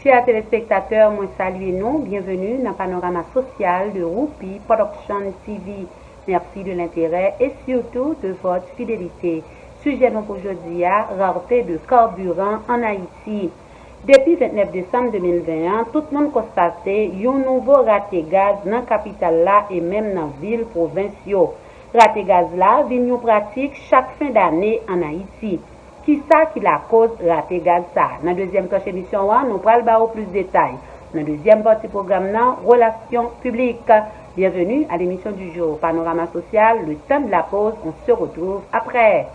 Chers téléspectateurs, moi saluez nous, bienvenue dans le panorama social de Roupi Production TV. Merci de l'intérêt et surtout de votre fidélité. Sujet nous pour aujourd'hui, rareté de carburant en Haïti. Depuis 29 décembre 2021, tout le monde constaté un nouveau raté gaz dans la capitale là et même dans la ville provinciaux. Raté gaz là vient pratique chaque fin d'année en Haïti. Qui ça qui la cause raté gaz ça? Dans la deuxième partie émission, nous parlons plus de détails. Dans la deuxième partie programme, relations publiques. Bienvenue à l'émission du jour, Panorama Social. Le temps de la pause, on se retrouve après.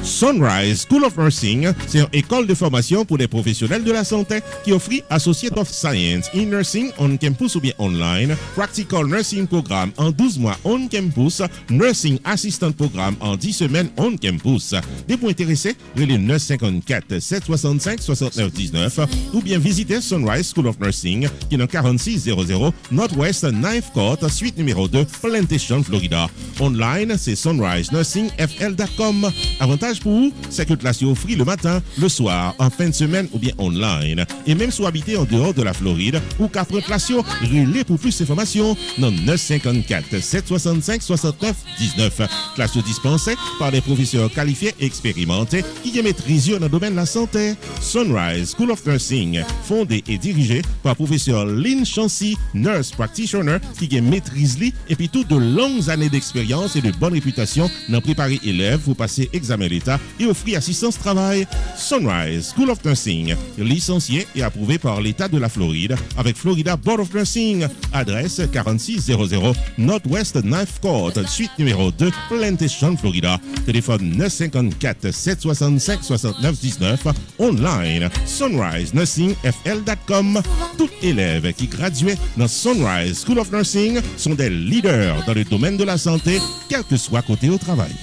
Sunrise School of Nursing, c'est une école de formation pour les professionnels de la santé qui offre Associate of Science in Nursing on campus ou bien online, Practical Nursing Programme en 12 mois on campus, Nursing Assistant Programme en 10 semaines on campus. Des points intéressés, relais 954 765 69 19 ou bien visitez Sunrise School of Nursing qui est dans 4600 Northwest 9th Court, suite numéro 2, Plantation, Florida. Online, c'est sunrisenursingfl.com. Avantage pour vous, c'est que classe offre le matin, le soir, en fin de semaine ou bien online. Et même si vous habitez en dehors de la Floride ou qu'après classe, relais pour plus d'informations dans 954 765 69 19. Classe dispensée par des professeurs qualifiés et expérimentés qui maîtrisent dans le domaine de la santé. Sunrise School of Nursing, fondé et dirigé par professeur Lynn Chancy, nurse practitioner qui maîtrise et puis toutes de longues années d'expérience et de bonne réputation dans préparer élèves pour passer examen d'État et offrir assistance travail. Sunrise School of Nursing, licencié et approuvé par l'État de la Floride avec Florida Board of Nursing. Adresse 4600 Northwest 9th Court, suite numéro 2, Plantation, Florida. Téléphone 954 765 69 19. Online, sunrisenursingfl.com. Tout élève qui graduait dans Sunrise School of Nursing sont des leaders dans le domaine de la santé, quel que soit côté au travail.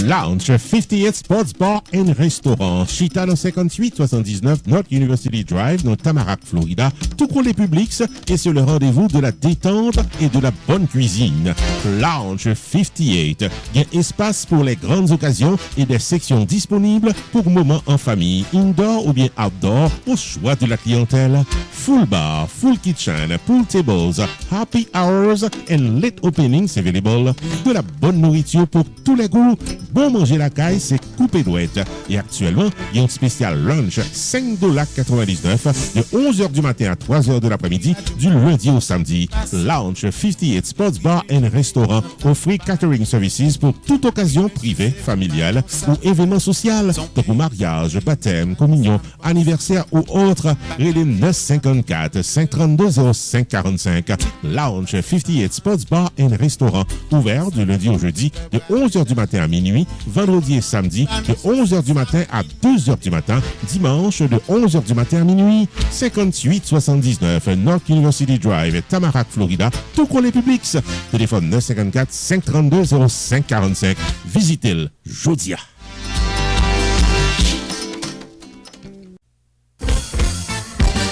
Lounge 58 Sports Bar and Restaurant, Chita dans 5879 North University Drive dans Tamarack, Florida. Tout pour les publics et c'est le rendez-vous de la détente et de la bonne cuisine. Lounge 58, il y a espace pour les grandes occasions et des sections disponibles pour moments en famille, indoor ou bien outdoor, au choix de la clientèle. Full bar, full kitchen, pool tables, happy hours and late openings available. De la bonne nourriture pour tous les goûts. Bon manger la caille, c'est coupé douette. Et actuellement, il y a un spécial lunch $5.99 de 11h du matin à 3h de l'après-midi du lundi au samedi. Lounge 58 Sports Bar and Restaurant offre catering services pour toute occasion privée, familiale ou événement social, pour mariage, baptême, communion, anniversaire ou autre. Relais 954 532 0545. Lounge 58 Sports Bar and Restaurant ouvert du lundi au jeudi de 11h du matin à minuit, vendredi et samedi de 11h du matin à 2h du matin, dimanche de 11h du matin à minuit. 5879 North University Drive, Tamarack, Florida, tout pour les publics. Téléphone 954 532 0545. Visitez-le Jodia.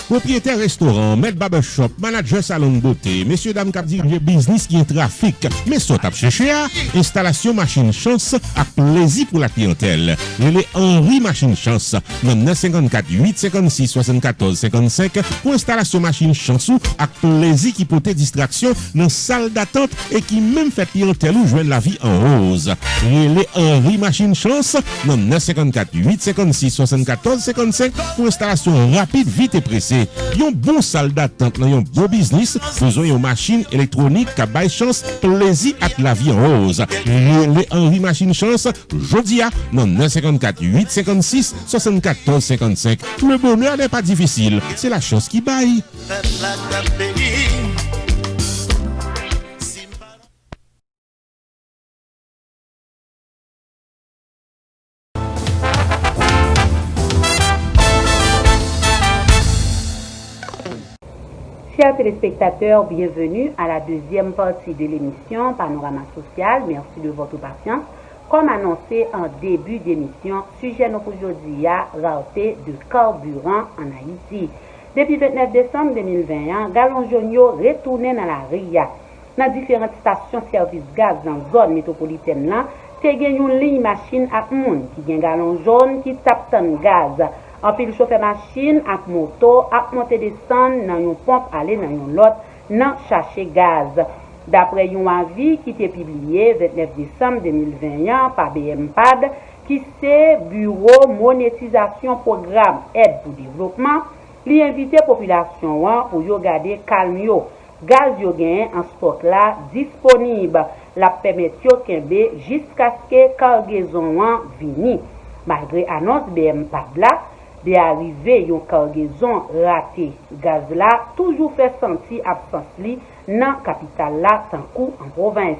Propriétaire restaurant, maître barbershop, manager salon de beauté, messieurs dames qui dirigent business qui est trafic, mais sont à chercher installation machine chance à plaisir pour la clientèle. Les Henri Machine Chance, 954 856 74 55 pour installation machine chance à plaisir qui porte distraction dans salle d'attente et qui même fait clientèle ou joindre la vie en rose. Les Henri Machine Chance, 954 856 74 55 pour installation rapide, vite et précise. Yon bon salle d'attente, yon bon business, faisons yon machine électronique qui baille chance, plaisir à la vie en rose. Les Henri Machine Chance, Jodia, non 954 856 74 55. Le bonheur n'est pas difficile, c'est la chance qui baille. Chers téléspectateurs, bienvenue à la deuxième partie de l'émission Panorama Social. Merci de votre patience. Comme annoncé en début d'émission, sujet nous aujourd'hui à rareté de carburant en Haïti. Depuis 29 décembre 2020, galon jaune yo retourné dans la RIA. Dans différentes stations service gaz dans la zone métropolitaine là, te gen une ligne machine ak moun qui gen galon jaune qui tape tan gaz. En pile chauffeur machine ak moto ak monter descendre dans une pompe aller dans une lot nan chercher gaz. D'après un avis qui était publié 29 décembre 2021 par BMPAD, qui c'est Bureau Monétisation Programme Aide pour Développement, li invite la population pour yo garder calme yo. Gaz yo gen en stock là disponible. La permettre yo kembe jusqu'à ce que cargaison vini. Malgré annonce BMPAD là, de arriver yon cargaison raté. Gaz là toujours fait sentir absence li dans capitale là tant coup en province.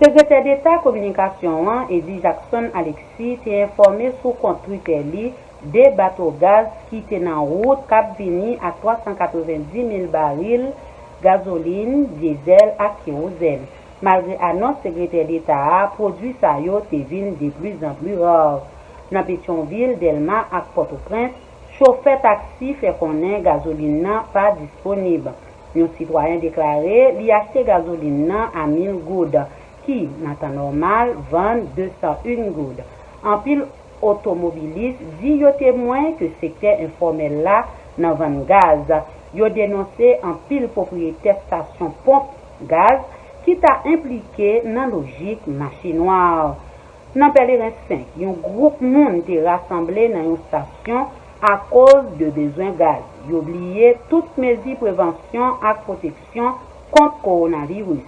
Secrétaire d'État communication Eddie Jackson Alexis t'est informé sous compte Twitter li des bateaux gaz qui étaient en route cap vini à 390 000 barils gasoline, diesel et kérosène. Malgré annonce secrétaire d'État, produit ça yo te vin de plus en plus rare. Dans Pétionville, Delma et Port-au-Prince, chauffeur taxi fait connaître gasoline pas disponible. Un citoyen déclaré li acheté gasoline à 1000 goudes qui, dans temps normal, vend 201 goudes. En pile automobiliste dit yo témoin que secteur informel là dans vend gaz. Yo dénoncé en pile propriétaire station pompe gaz qui t'a impliqué dans logique marché noir. Dans Pèlerin 5, un groupe monde était rassemblé dans une station à cause de besoin gaz. Yo oublié toutes mesures prévention et protection contre coronavirus.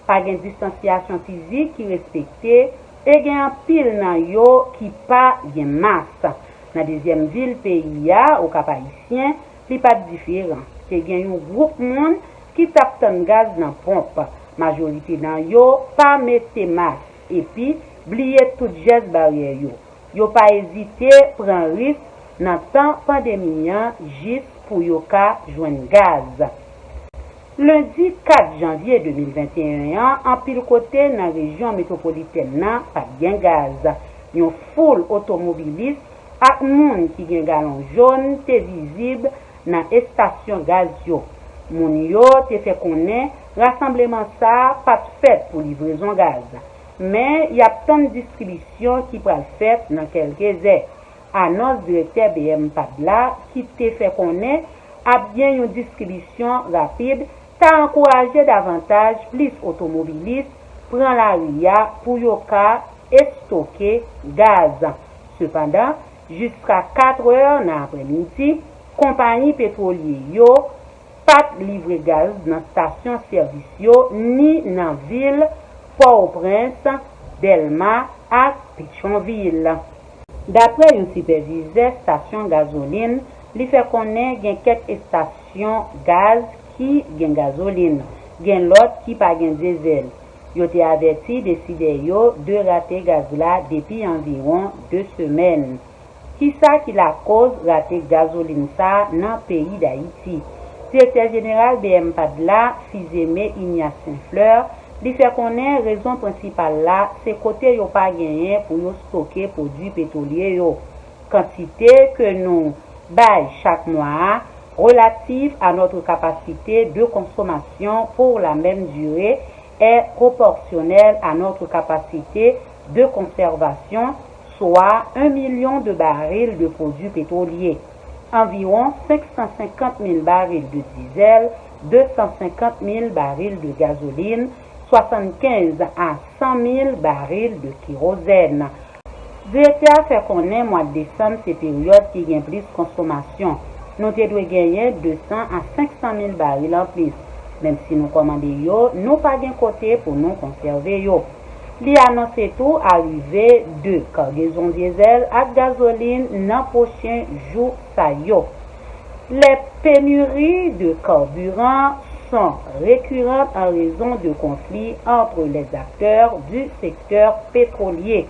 Pas de distanciation physique qui respectée et gen pile nan yo qui pas gen masse. Dans deuxième ville pays au Cap Haïtien, li pas différent. C'est gen un groupe monde qui tape tan gaz dans pompe. Majorité dans yo pas mette masque et puis blier tout geste barrière yo. Yo pas hésiter prendre risque dans temps pandémie juste pour yo ka joindre gaz. Lundi 4 janvier 2021, en pile côté dans la région métropolitaine nan pas gen gaz. Yon foule automobiliste ak moun qui gen galon jaune te visible dans station gaz yo. Moun yo te fait connaître rassemblement ça pas fait pour livraison gaz. Mais il y a tant de distribution qui peut faire dans quelques heures. Annonce directeur BMPAD là qui te fait connaître a bien une distribution rapide, t'a encouragé davantage plus automobilistes prend la RIA pour yo ka stocker gaz. Cependant, jusqu'à 4 heures dans l'après-midi, compagnie pétrolière yo pas livrer gaz dans station service yo ni dans ville Port-au-Prince, Delma et Pétionville. D'après un superviseur station gasoline, il fait connaître qu'il y a quelques stations gaz qui gen gasoline, gen l'autre qui pas gen diesel. Yo te averti décidé yo de rater gaz là depuis environ 2 semaines. Qui ça qui la cause rater gasoline ça dans pays d'Haïti? Directeur général BMPAD là, Fizeme Ignace Saint-Fleur, li fait connaître raison principale là, c'est côté yo pas gagné pour yo stocker produits pétroliers yo. Quantité que nous bail chaque mois relative à notre capacité de consommation pour la même durée est proportionnelle à notre capacité de conservation, soit 1 million de barils de produits pétroliers, environ 550 000 barils de diesel, 250 000 barils de gasoline, 75 à 100 000 barils de kérosène. Directeur fait connaître mois de décembre ces périodes qui gagnent plus consommation. Nous devons gagner 200 à 500 000 barils en plus. Même si nous commandons yo, nous pas gain côté pour nous conserver yo. Li annonce tout arrivée de cargaison diesel à gasoline dans prochain jour ça yo. Les pénuries de carburant sont récurrentes en raison de conflits entre les acteurs du secteur pétrolier.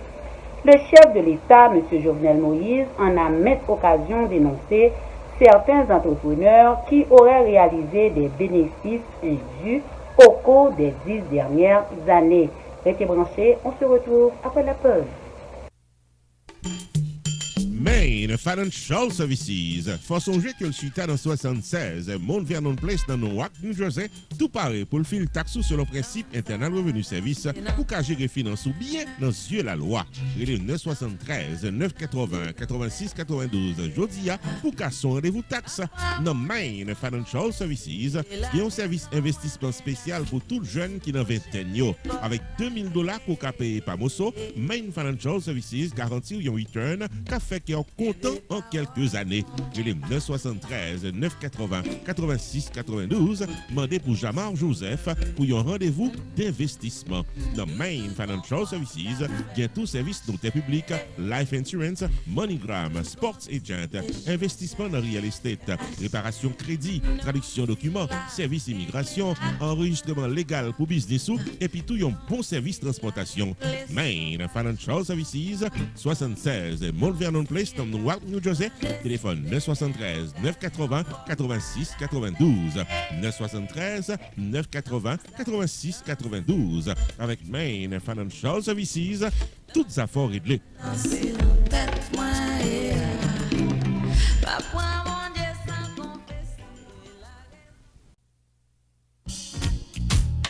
Le chef de l'État, M. Jovenel Moïse, en a maintes occasions dénoncé certains entrepreneurs qui auraient réalisé des bénéfices indus au cours des 10 dernières années. Restez branchés, on se retrouve après la pause. Main Financial Services. Faut songer que le suite dans 76, Mount Vernon Place dans Newark, New Jersey, tout paraît pour le fil taxe sur le principe Internal Revenue Service pour qu'à gérer finance ou bien dans yeux la loi. Le 973 980 86 92 Jodia pour qu'à son rendez-vous taxe. Dans Main Financial Services, il y a un service investissement spécial pour tout jeune qui n'a 20 ans. Avec $2000 pour qu'à payer par Mosso, Main Financial Services garantit un return qu'a fait qu'il est content en quelques années. Le 973 980 86 92 demandez pour Jamar Joseph pour un rendez-vous d'investissement. Dans Main Financial Services, il y a tout service notaire public, life insurance, MoneyGram, sports agent, investissement dans real estate, réparation crédit, traduction documents, service immigration, enregistrement légal pour business et puis tout un bon service transportation. Main Financial Services, 76 Mount Vernon Place, dans Newark, New Jersey. Téléphone 973 980 86 92. 973 980 86 92. Avec Main Financial Services, toutes affaires réglées.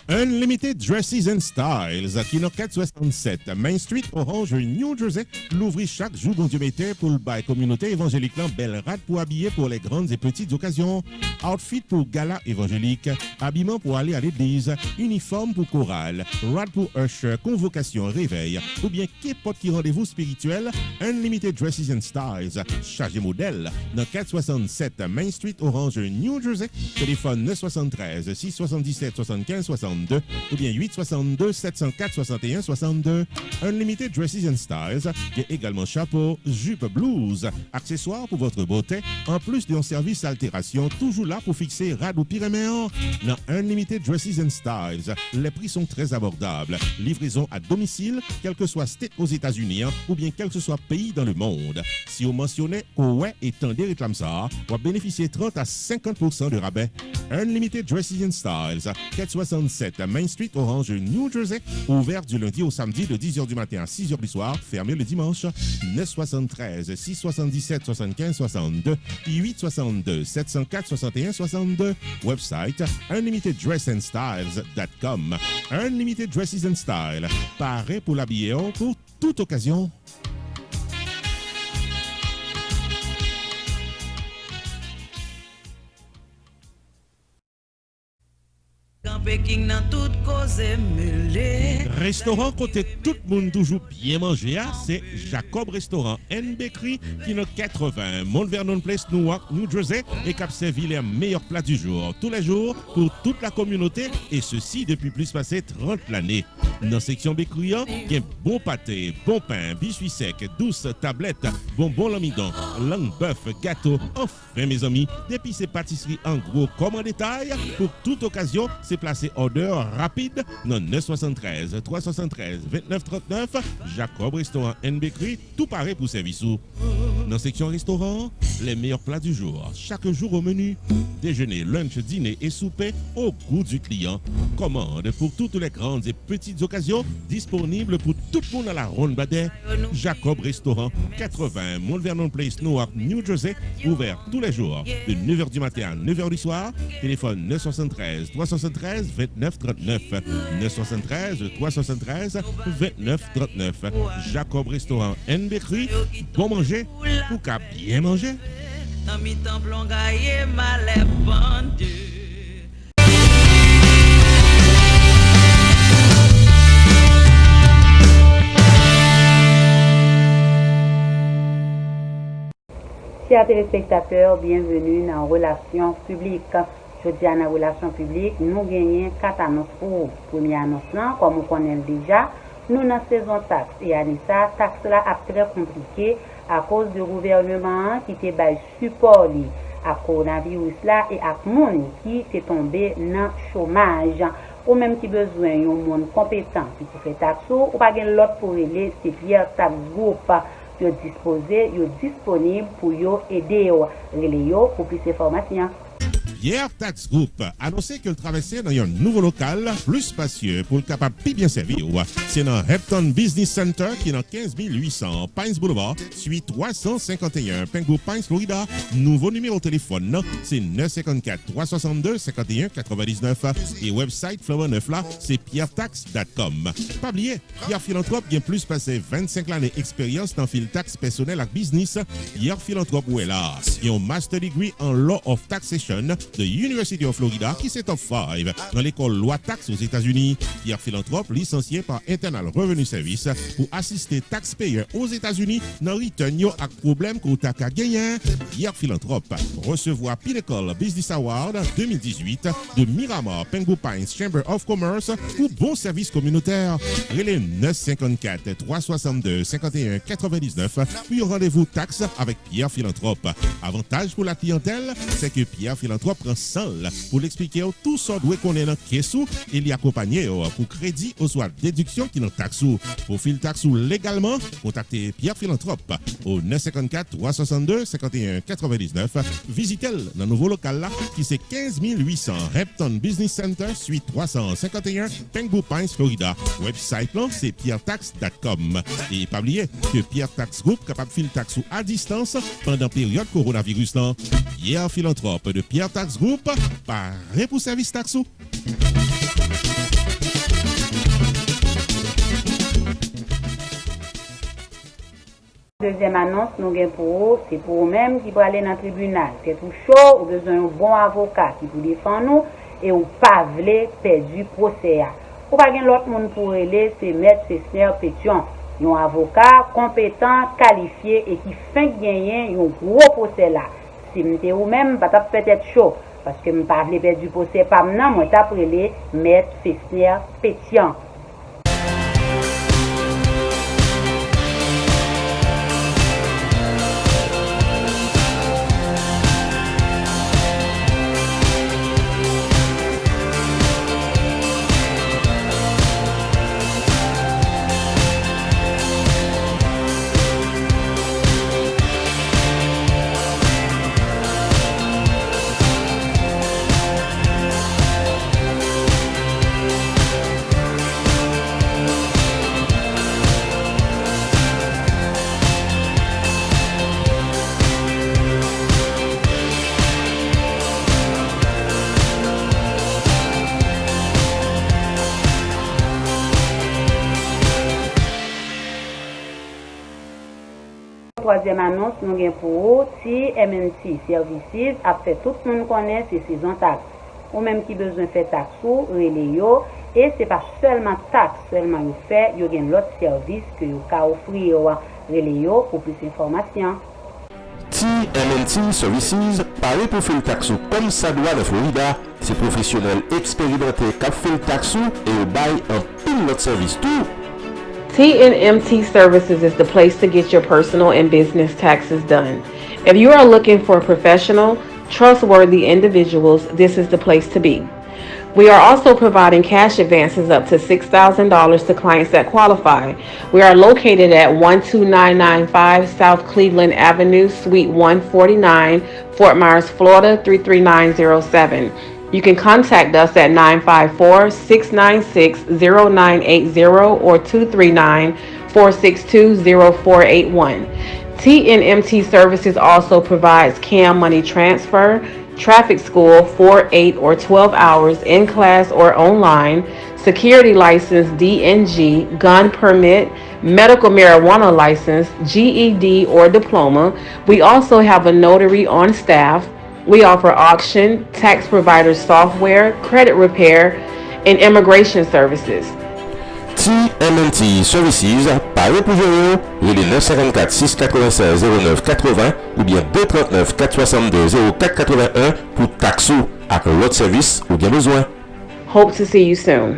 Unlimited Dresses and Styles, qui est 467 Main Street, Orange, New Jersey, l'ouvrit chaque jour dans Dieu mettait pour le bail communauté évangélique belle rade pour habiller pour les grandes et petites occasions, outfit pour gala évangélique, habillement pour aller à l'église, uniforme pour chorale, rad pour usher, convocation, réveil, ou bien qu'importe qui rendez-vous spirituel, Unlimited Dresses and Styles, chargé modèle, dans 467 Main Street, Orange, New Jersey, téléphone 973 677 75 62 ou bien 862 704 61 62. Unlimited Dresses and Styles, qui est également chapeau, jupe, blouse, accessoires pour votre beauté, en plus d'un service altération toujours là pour fixer rad ou pyréméen. Dans Unlimited Dresses and Styles, les prix sont très abordables. Livraison à domicile, quel que soit state aux États-Unis ou bien quel que soit pays dans le monde. Si vous mentionnez ouais et tendez réclame ça, vous bénéficiez 30 à 50% de rabais. Unlimited Dresses and Styles, 467 Main Street, Orange, New Jersey, ouvert du lundi au samedi de 10h du matin à 6h du soir, fermé le dimanche. 973 677 75 62 862 704 61 62. Website unlimitedDressandStyles.com. Unlimited Dresses and Style, paré pour l'habiller pour toute occasion. Restaurant côté tout le monde toujours bien manger, c'est Jacob Restaurant and Bakery qui est 80 Mount Vernon Place, Newark, New Jersey et qui a servi les meilleurs plats du jour, tous les jours pour toute la communauté et ceci depuis plus passé 30 l'année. Dans la section bakery, il y a bon pâté, bon pain, biscuits secs, douces tablettes, bonbons l'amidon, langue bœuf, gâteau. Enfin mes amis, depuis ces pâtisseries en gros comme en détail, pour toute occasion, c'est placé order rapide dans 973 373 29 39 Jacob Restaurant and Bakery, tout pareil pour service. Dans la section restaurant, les meilleurs plats du jour, chaque jour au menu, déjeuner, lunch, dîner et souper au goût du client. Commande pour toutes les grandes et petites occasions, disponible pour tout le monde à la ronde badet. Jacob Restaurant, 80 Mount Vernon Place, Newark, New Jersey, ouvert tous les jours de 9h du matin à 9h du soir. Téléphone 973 373 29 39 973 373 29 39. Jacob Restaurant and Bakery, bon manger ou qu'à bien manger. Chers téléspectateurs, bienvenue dans Relations publiques. Je dis dans Relations publiques, nous gagnons 4 annonces pour vous. Première annonce, comme vous connaissez déjà, nous dans saison taxe. Et à ça, taxe là est très compliqué à cause du gouvernement qui te bail support à coronavirus là et à monde qui est tombé dans chômage. Ou même qui besoin d'un monde compétent qui peut faire taxe ou pas l'autre pour aider, c'est Pierre Tax Group. Yo disposé, yo disponible pour yo aider yo. Relé yo pour plus d'informations. Pierre Tax Group annoncé que le traversait dans un nouveau local plus spacieux pour le capable de bien servir. C'est dans Hampton Business Center qui est dans 15800 Pines Boulevard, suite 351 Pengo Pines, Florida. Nouveau numéro de téléphone, c'est 954 362 51 99 et website Flower 9 là, c'est pierretax.com. Pas oublier, Pierre Philanthrope qui a plus passé 25 années d'expérience dans le taxe personnel et business. Pierre Philanthrope où est là. Il a un master degree en Law of Taxation de University of Florida qui c'est top 5 dans l'école loi taxe aux États-Unis. Pierre Philanthrope licencié par Internal Revenue Service pour assister taxpayers aux États-Unis dans return yo ak problème que t'as qu'à gagner. Pierre Philanthrope recevoir Pinnacle Business Award 2018 de Miramar Pengo Pines Chamber of Commerce pour bon service communautaire. Relais 954 362 51 99 puis rendez-vous taxe avec Pierre Philanthrope. Avantage pour la clientèle, c'est que Pierre Philanthrope prend seul pour l'expliquer tout ça doit qu'on est dans caissou et l'y accompagner pour crédit ou soit déduction qui dans taxou. Pour fil taxou légalement, contactez Pierre Philanthrope au 954 362 51 99. Visitez-le dans le nouveau local là qui c'est 15800 Hampton Business Center, suite 351 Pengo Pines, Florida. Website là c'est pierretax.com. Et pas oublier que Pierre Tax Group capable fil taxou à distance pendant période coronavirus là. Pierre Philanthrope de Pierre Tax Group, paré pour service taxou. Deuxième annonce, nous avons pour vous, c'est pour vous-même qui pour aller dans le tribunal. C'est tout chaud, ou besoin d'un bon avocat qui vous défend nous et ou pas voulez perdre du procès. Ou pas l'autre monde pour aller, c'est Maître César Pétion, un avocat compétent, qualifié et qui fait gagner un gros procès là. Si vous même, peut-être chaud, parce que je ne pas perdre du procès pas maintenant, moi je appelé Maître César Pétion. Troisième annonce, nous avons pour vous, si MNT Services a fait tout le monde connaît ces saisons taxes. Ou même qui besoin de faire taxe ou relais et c'est pas seulement taxe, seulement vous fait, vous avez l'autre service que vous pouvez offrir relais pour plus d'informations. TMNT Services, paré pour faire le taxe comme ça doit de Florida, c'est professionnel expérimenté qui fait le taxe et au bail un pilote service tout. TNMT Services is the place to get your personal and business taxes done. If you are looking for professional, trustworthy individuals, this is the place to be. We are also providing cash advances up to $6,000 to clients that qualify. We are located at 12995 South Cleveland Avenue, Suite 149, Fort Myers, Florida 33907. You can contact us at 954-696-0980 or 239-462-0481. TNMT Services also provides CAM money transfer, traffic school for 8 or 12 hours in class or online, security license DNG, gun permit, medical marijuana license, GED or diploma. We also have a notary on staff. We offer auction, tax provider software, credit repair, and immigration services. TMNT Services, paré pour gérer, le 954 696 09 80 ou bien 239 462 04 81 pour taxo avec l'autre service ou bien besoin. Hope to see you soon.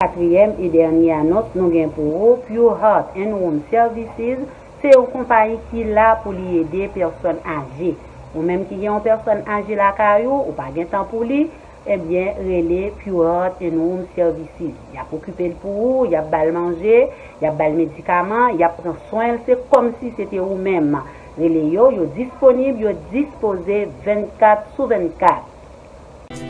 Quatrième et dernière annonce, nous avons pour vous Pure Heart and Home Services. C'est une compagnie qui est là pour aider les personnes âgées. Ou même qui ont une personne âgée là, ou pas de temps pour lui, eh bien, relais Pure Heart and Home Services. Il y a occupé pour vous, il y a bal manger, il y a bal médicaments, il y a prendre soin. C'est comme si c'était vous-même. Relais yo disponible, yo disposé 24/24.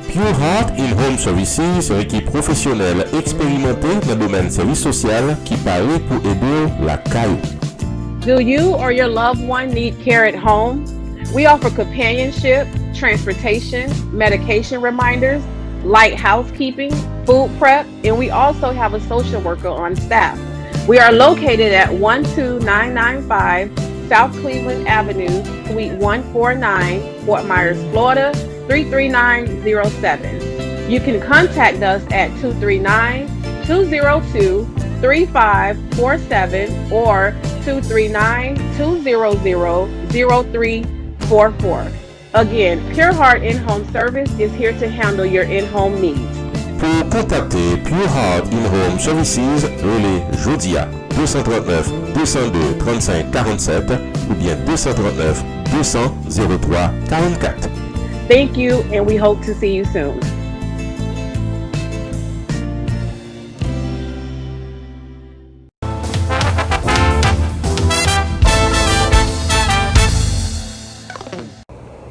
Pure Heart In-Home Services, une équipe professionnelle expérimentée dans le domaine service social qui paraît pour aider la CAI. Do you or your loved one need care at home? We offer companionship, transportation, medication reminders, light housekeeping, food prep, and we also have a social worker on staff. We are located at 12995 South Cleveland Avenue, Suite 149, Fort Myers, Florida, 33907. You can contact us at 239-202-3547 or 239-200-0344. Again, Pure Heart In-Home Service is here to handle your in-home needs. Pour contacter Pure Heart In-Home Services, relais Jodia 239 202 35 47 ou bien 239 200 03 44. Thank you, and we hope to see you soon.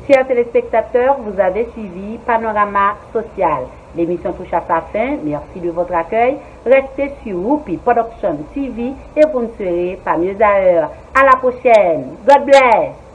Chers téléspectateurs, vous avez suivi Panorama Social. L'émission touche à sa fin. Merci de votre accueil. Restez sur Whoopi Production TV et vous ne serez pas mieux à l'heure. À la prochaine. God bless.